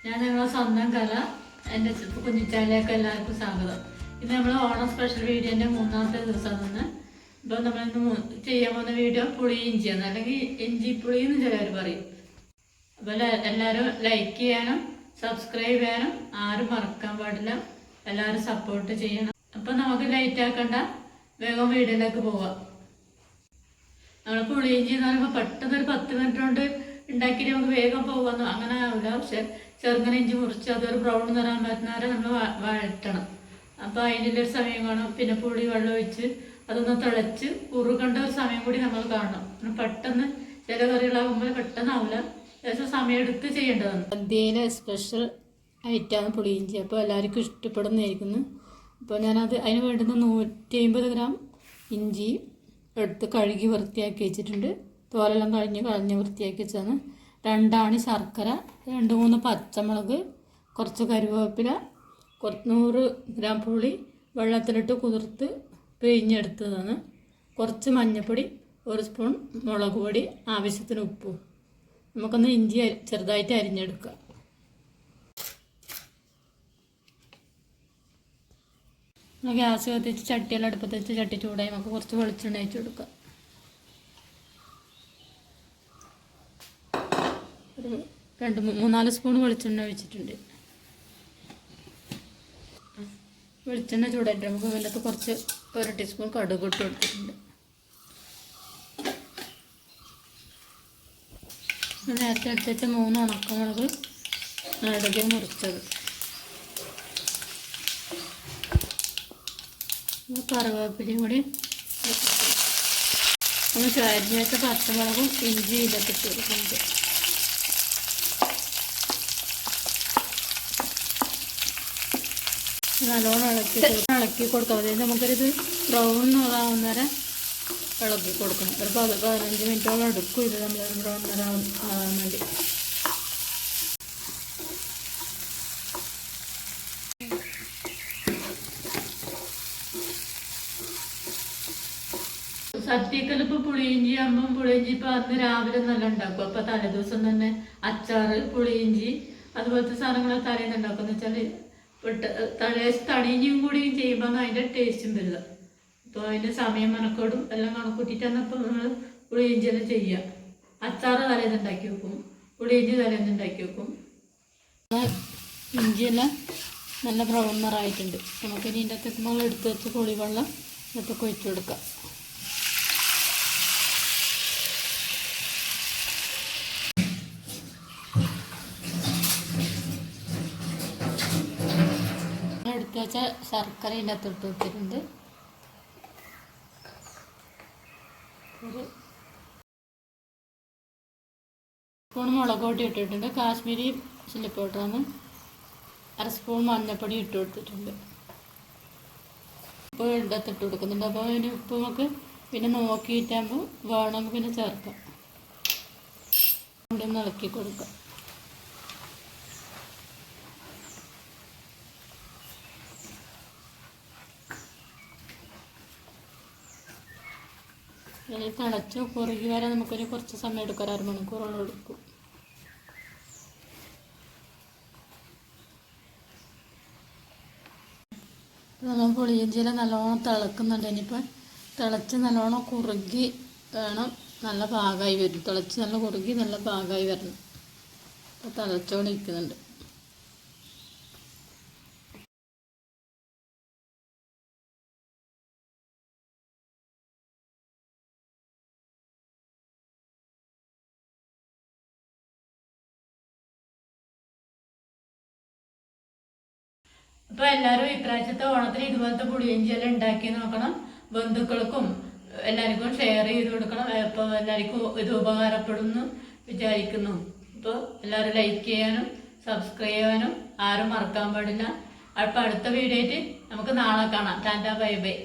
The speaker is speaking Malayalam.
ഞാൻ ഞങ്ങളെ സ്വന്തം കല എൻ്റെ കുഞ്ഞിച്ചാലിലേക്ക് എല്ലാവർക്കും സ്വാഗതം. ഇത് നമ്മൾ ഓണം സ്പെഷ്യൽ വീഡിയോൻ്റെ മൂന്നാമത്തെ ദിവസം നിന്ന്. ഇപ്പോൾ നമ്മളിന്ന് ചെയ്യാൻ പോകുന്ന വീഡിയോ പുളി ഇഞ്ചിയാണ്, അല്ലെങ്കിൽ ഇഞ്ചി പുളി എന്ന് ചിലവർ പറയും. അപ്പോൾ എല്ലാവരും ലൈക്ക് ചെയ്യാനും സബ്സ്ക്രൈബ് ചെയ്യാനും ആരും മറക്കാൻ പാടില്ല. എല്ലാവരും സപ്പോർട്ട് ചെയ്യണം. അപ്പം നമുക്ക് ലൈറ്റ് ആക്കണ്ട, വേഗം വീഡിയോയിലേക്ക് പോവാം. നമ്മൾ പുളി ഇഞ്ചി എന്ന് പറയുമ്പോൾ പെട്ടെന്ന് ഒരു 10 മിനിറ്റ് കൊണ്ട് ഉണ്ടാക്കി നമുക്ക് വേഗം പോകാമെന്ന് അങ്ങനെ ആവില്ല. പക്ഷെ ചെറുങ്ങനെ ഇഞ്ചി മുറിച്ച് അതൊരു ബ്രൗൺ നിറാൻ പറ്റുന്നവരെ നമ്മൾ വഴറ്റണം. അപ്പോൾ അതിനുള്ളൊരു സമയം കാണും. പിന്നെ പുളി വെള്ളം ഒഴിച്ച് അതൊന്ന് തിളച്ച് ഉറുകേണ്ട ഒരു സമയം കൂടി നമ്മൾ കാണണം. പെട്ടെന്ന് ചില കറികളാകുമ്പോൾ പെട്ടെന്നാവില്ല, ഏകദേശം സമയം എടുത്ത് ചെയ്യേണ്ടതാണ്. സദ്യയിലെ സ്പെഷ്യൽ ഐറ്റമാണ് പുളി ഇഞ്ചി. അപ്പോൾ എല്ലാവർക്കും ഇഷ്ടപ്പെടുന്നതായിരിക്കുന്നു. അപ്പോൾ ഞാനത് അതിന് വേണ്ടുന്ന 150 ഗ്രാം ഇഞ്ചി എടുത്ത് കഴുകി വൃത്തിയാക്കി വെച്ചിട്ടുണ്ട്. തോലെല്ലാം കളഞ്ഞ് വൃത്തിയാക്കി വെച്ചാണ്. 2 ആണി ശർക്കര, 2-3 പച്ചമുളക്, കുറച്ച് കറിവേപ്പില, 100 ഗ്രാം പുളി വെള്ളത്തിലിട്ട് കുതിർത്ത് പിഴിഞ്ഞെടുത്തതാണ്. കുറച്ച് മഞ്ഞൾപ്പൊടി, 1 സ്പൂൺ മുളക് പൊടി, ആവശ്യത്തിന് ഉപ്പും. നമുക്കൊന്ന് ഇഞ്ചി ചെറുതായിട്ട് അരിഞ്ഞെടുക്കാം. ഗ്യാസ് കത്തിച്ച് ചട്ടിയെല്ലാം അടുപ്പത്ത് വെച്ച് ചട്ടി ചൂടായി നമുക്ക് കുറച്ച് വെളിച്ചെണ്ണ ഒഴിച്ച് കൊടുക്കാം. ഒരു 2-3-4 സ്പൂൺ വെളിച്ചെണ്ണ ഒഴിച്ചിട്ടുണ്ട്. വെളിച്ചെണ്ണ ചൂടായിട്ട് നമുക്ക് ഇതിനകത്ത് കുറച്ച് 1 ടീസ്പൂൺ കടുക് ഇട്ട് കൊടുത്തിട്ടുണ്ട്. നേരത്തെ എടുത്ത് വെച്ച 3 ഉണക്കമുളക് നടുകെ മുറിച്ചത്, കറിവേപ്പിലയും കൂടി നമ്മൾ അരിഞ്ഞ് വെച്ച പച്ചമുളകും ഇഞ്ചി ഇതൊക്കെ ഇട്ട് കൊടുക്കുന്നുണ്ട്. നല്ലോണം ഇളക്കി കൊടുക്കാം. അതായത് നമുക്കൊരിത് ബ്രൗൺ ആവുന്നവരെ ഇളക്കി കൊടുക്കണം. ഒരു 15 മിനിറ്റോളം എടുക്കും ഇത് നമ്മൾ ബ്രൗൺ ആവാൻ വേണ്ടി. സദ്യക്കലിപ്പോൾ പുളിയിഞ്ചി ആകുമ്പം പുളിയിഞ്ചി ഇപ്പോൾ അന്ന് രാവിലെ നല്ല ഉണ്ടാക്കും. അപ്പോൾ തലേദിവസം തന്നെ അച്ചാറ്, പുളിയിഞ്ചി അതുപോലത്തെ സാധനങ്ങൾ തലേന്ന് ഉണ്ടാക്കും. എന്ന് വെച്ചാൽ തണിയും കൂടി ചെയ്യുമ്പോൾ അതിൻ്റെ ടേസ്റ്റും വരില്ല. അപ്പോൾ അതിൻ്റെ സമയം മെനക്കോടും എല്ലാം കണക്കൂട്ടിയിട്ടാണ് ഇപ്പോൾ നമ്മൾ പുളിയിഞ്ചിയെല്ലാം ചെയ്യുക. അച്ചാറ് തലേന്ന് ഉണ്ടാക്കി വെക്കും, പുളിയിഞ്ചി തലേന്ന് ഉണ്ടാക്കി വെക്കും. ഇഞ്ചിയെല്ലാം നല്ല ബ്രൗൺ നിറായിട്ടുണ്ട്. നമുക്കിനി ഇതിൻ്റെ അകത്തേക്ക് നമ്മൾ എടുത്ത് വെച്ച് പുളിവെള്ളം ഇതൊക്കെ ഒഴിച്ചു കൊടുക്കാം. എടുത്ത് വെച്ച ശർക്കര ഇതിൻ്റെ അകത്ത് ഇട്ട് വെച്ചിട്ടുണ്ട്. ഒരു സ്പൂൺ മുളക് പൊടി ഇട്ടിട്ടുണ്ട്. കാശ്മീരി ചില്ലി പൗഡറാണ്. 1/2 സ്പൂൺ മഞ്ഞൾപ്പൊടി ഇട്ട് കൊടുത്തിട്ടുണ്ട്. ഉപ്പ് ഇടത്ത് ഇട്ട് കൊടുക്കുന്നുണ്ട്. അപ്പോൾ അതിന് ഉപ്പ് നമുക്ക് പിന്നെ നോക്കിയിട്ടാകുമ്പോൾ വേണമെങ്കിൽ പിന്നെ ചേർക്കാം. ഇവിടെ ഇളക്കി കൊടുക്കാം. ഇതിൽ തിളച്ച് കുറുകി വരെ നമുക്കൊരു കുറച്ച് സമയം എടുക്കും. 1/2 മണിക്കൂറോളം എടുക്കും. നമ്മൾ പുളിയിഞ്ചിയിൽ നല്ലോണം തിളക്കുന്നുണ്ട്. ഇനിയിപ്പോൾ തിളച്ച് നല്ലോണം കുറുകി വേണം, നല്ല പാകമായി വരും. തിളച്ച് നല്ല കുറുകി നല്ല പാകമായി വരണം. അപ്പോൾ തിളച്ചുകൊണ്ടിരിക്കുന്നുണ്ട്. അപ്പോൾ എല്ലാവരും ഇപ്രാവശ്യത്തെ ഓണത്തിന് ഇതുപോലത്തെ പുളിയിഞ്ചിയെല്ലാം ഉണ്ടാക്കി നോക്കണം. ബന്ധുക്കൾക്കും എല്ലാവർക്കും ഷെയർ ചെയ്ത് കൊടുക്കണം. അപ്പോൾ എല്ലാവർക്കും ഇത് ഉപകാരപ്പെടുന്നു വിചാരിക്കുന്നു. അപ്പോൾ എല്ലാവരും ലൈക്ക് ചെയ്യാനും സബ്സ്ക്രൈബ് ചെയ്യാനും ആരും മറക്കാൻ പാടില്ല. അപ്പോൾ അടുത്ത വീഡിയോ ആയിട്ട് നമുക്ക് നാളെ കാണാം. Tata bye bye.